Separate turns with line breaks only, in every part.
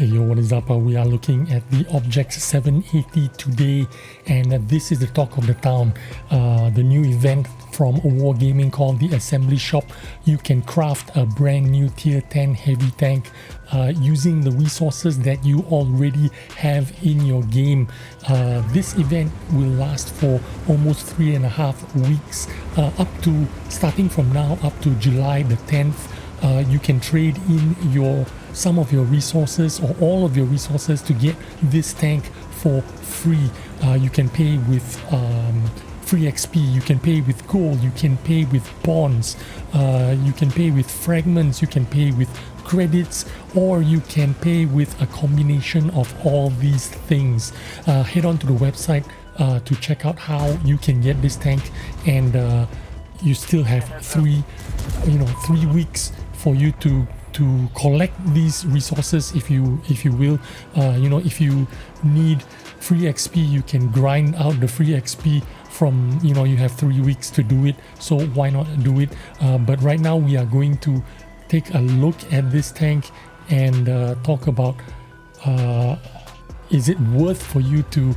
Hey yo, what is up? We are looking at the Object 780 today, and this is the talk of the town. The new event from Wargaming called the Assembly Shop. You can craft a brand new tier 10 heavy tank using the resources that you already have in your game. This event will last for almost 3.5 weeks, starting from now up to July the 10th. You can trade in some of your resources or all of your resources to get this tank for free. You can pay with free XP, you can pay with gold, you can pay with bonds, you can pay with fragments, you can pay with credits, or you can pay with a combination of all these things. Head on to the website to check out how you can get this tank, and you still have 3 weeks for you to collect these resources if you will. If you need free XP, you can grind out the free XP from, you have 3 weeks to do it, so why not do it? But right now we are going to take a look at this tank and talk about is it worth for you to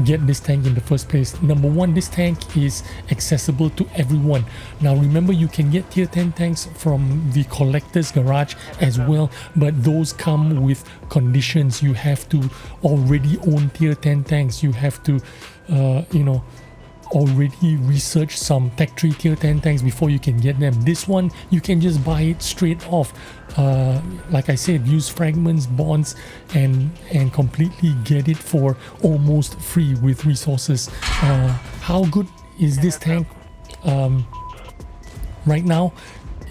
get this tank in the first place. Number one, this tank is accessible to everyone. Now remember, you can get tier 10 tanks from the collector's garage as well, but those come with conditions. You have to already own tier 10 tanks. You have to already research some tech tree tier 10 tanks before you can get them. This one, you can just buy it straight off. Like I said, use fragments, bonds, and completely get it for almost free with resources. How good is this tank? Right now,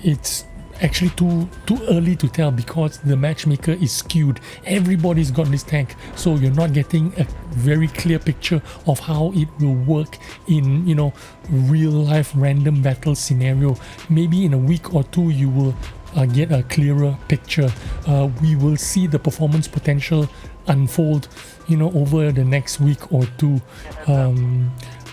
it's actually too early to tell because the matchmaker is skewed. Everybody's got this tank, so you're not getting a very clear picture of how it will work in real life random battle scenario. Maybe in a week or two you will get a clearer picture. We will see the performance potential unfold over the next week or two.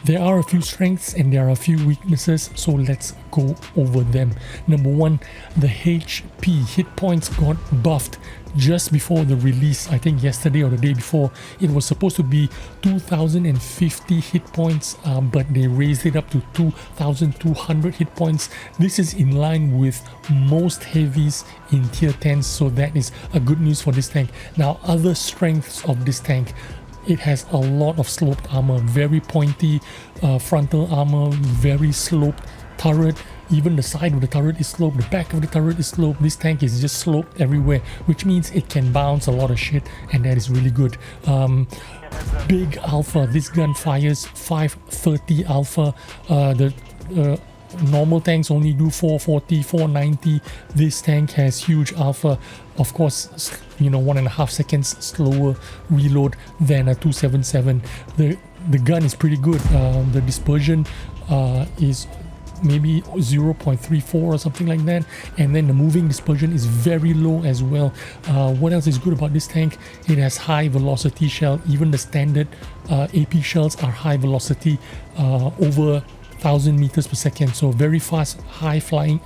There are a few strengths and there are a few weaknesses, so let's go over them. Number one, the HP hit points got buffed just before the release. I think yesterday or the day before. It was supposed to be 2050 hit points, but they raised it up to 2200 hit points. This is in line with most heavies in tier 10, so that is a good news for this tank. Now, other strengths of this tank: it has a lot of sloped armor, very pointy frontal armor, very sloped turret. Even the side of the turret is sloped, the back of the turret is sloped. This tank is just sloped everywhere, which means it can bounce a lot of shit, and that is really good. Big alpha. This gun fires 530 alpha. Normal tanks only do 440, 490. This tank has huge alpha. Of course, 1.5 seconds slower reload than a 277. The gun is pretty good. The dispersion is maybe 0.34 or something like that, and then the moving dispersion is very low as well. What else is good about this tank? It has high velocity shell. Even the standard AP shells are high velocity, over 1000 meters per second, so very fast,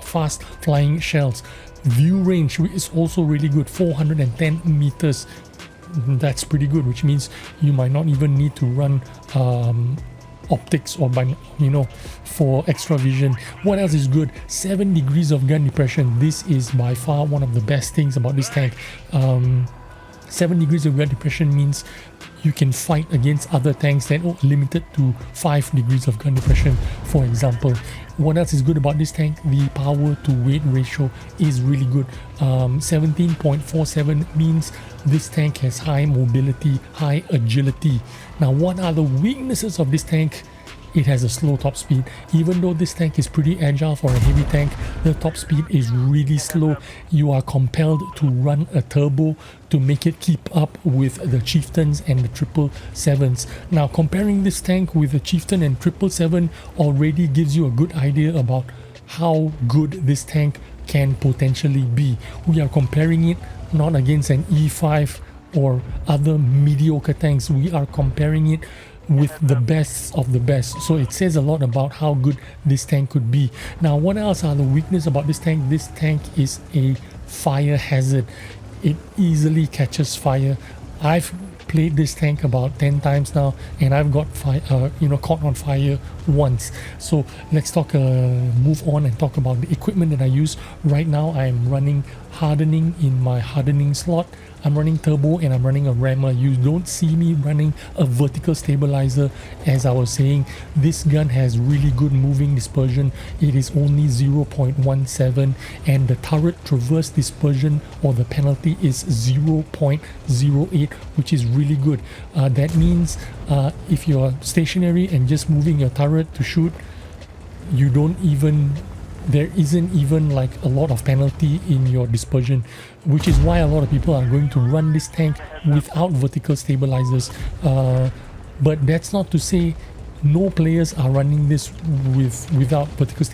fast flying shells. View range is also really good, 410 meters. That's pretty good, which means you might not even need to run optics or for extra vision. What else is good? 7 degrees of gun depression. This is by far one of the best things about this tank. 7 degrees of gun depression means you can fight against other tanks that are limited to 5 degrees of gun depression, for example. What else is good about this tank? The power to weight ratio is really good. 17.47 means this tank has high mobility, high agility. Now, what are the weaknesses of this tank? It has a slow top speed. Even though this tank is pretty agile for a heavy tank, the top speed is really slow. You are compelled to run a turbo to make it keep up with the Chieftains and the 777s. Now, comparing this tank with the Chieftain and 777 already gives you a good idea about how good this tank can potentially be. We are comparing it not against an E5 or other mediocre tanks. We are comparing it with the best of the best, so it says a lot about how good this tank could be. Now, what else are the weaknesses about this tank? This tank is a fire hazard. it easily catches fire. I've played this tank about 10 times now, and I've got caught on fire once. So let's move on and talk about the equipment that I use. Right now I'm running hardening in my hardening slot. I'm running turbo and I'm running a rammer. You don't see me running a vertical stabilizer. As I was saying, this gun has really good moving dispersion. It is only 0.17, and the turret traverse dispersion, or the penalty, is 0.08, which is really good. That means if you're stationary and just moving your turret to shoot, there isn't even like a lot of penalty in your dispersion, which is why a lot of people are going to run this tank without vertical stabilizers. But that's not to say no players are running this without vertical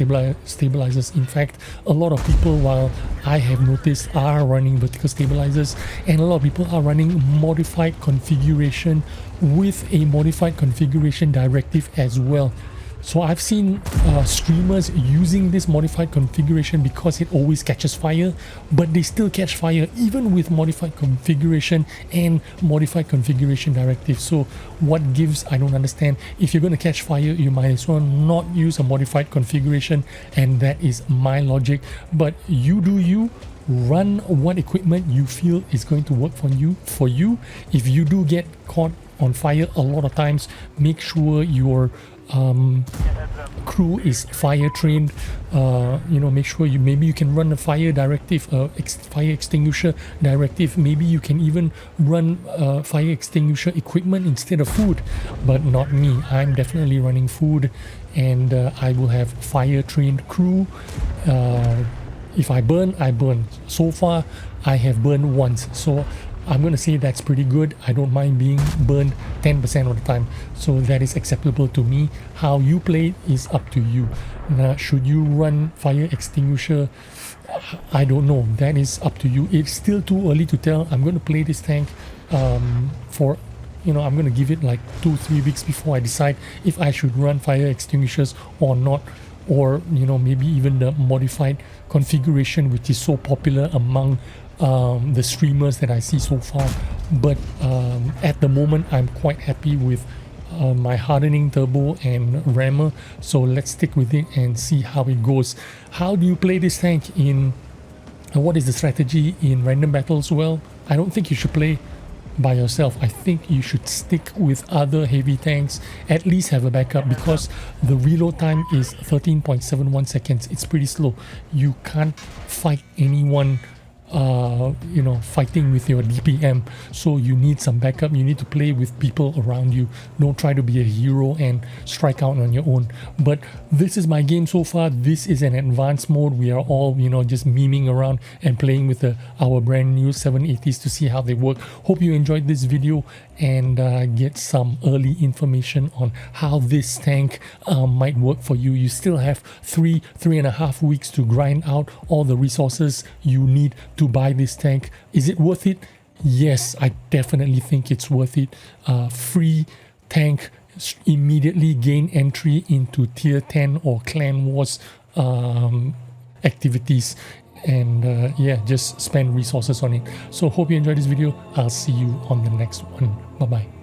stabilizers. In fact, a lot of people, while I have noticed, are running vertical stabilizers, and a lot of people are running modified configuration with a modified configuration directive as well. So I've seen streamers using this modified configuration because it always catches fire, but they still catch fire even with modified configuration and modified configuration directive. So what gives? I don't understand. If you're going to catch fire, you might as well not use a modified configuration, and that is my logic. But you do you. Run what equipment you feel is going to work for you. If you do get caught on fire a lot of times, make sure your crew is fire trained. Make sure maybe you can run a fire directive, fire extinguisher directive. Maybe you can even run fire extinguisher equipment instead of food, but not me. I'm definitely running food, and I will have fire trained crew. If I burn, I burn. So far I have burned once, so I'm going to say that's pretty good. I don't mind being burned 10% of the time, so that is acceptable to me. How you play is up to you. Now, should you run fire extinguisher? I don't know. That is up to you. It's still too early to tell. I'm going to play this tank I'm going to give it like 2-3 weeks before I decide if I should run fire extinguishers or not, or maybe even the modified configuration, which is so popular among the streamers that I see so far. But at the moment I'm quite happy with my hardening turbo and rammer, so let's stick with it and see how it goes. How do you play this tank what is the strategy in random battles? Well, I don't think you should play by yourself. I think you should stick with other heavy tanks, at least have a backup, because the reload time is 13.71 seconds. It's pretty slow. You can't fight anyone fighting with your DPM, so you need some backup. You need to play with people around you. Don't try to be a hero and strike out on your own. But this is my game so far. This is an advanced mode. We are all just memeing around and playing with our brand new 780s to see how they work. Hope you enjoyed this video and get some early information on how this tank might work for you. You still have 3.5 weeks to grind out all the resources you need to buy this tank. Is it worth it? Yes, I definitely think it's worth it. Free tank, immediately gain entry into tier 10 or clan wars activities, and just spend resources on it. So hope you enjoyed this video. I'll see you on the next one. Bye bye.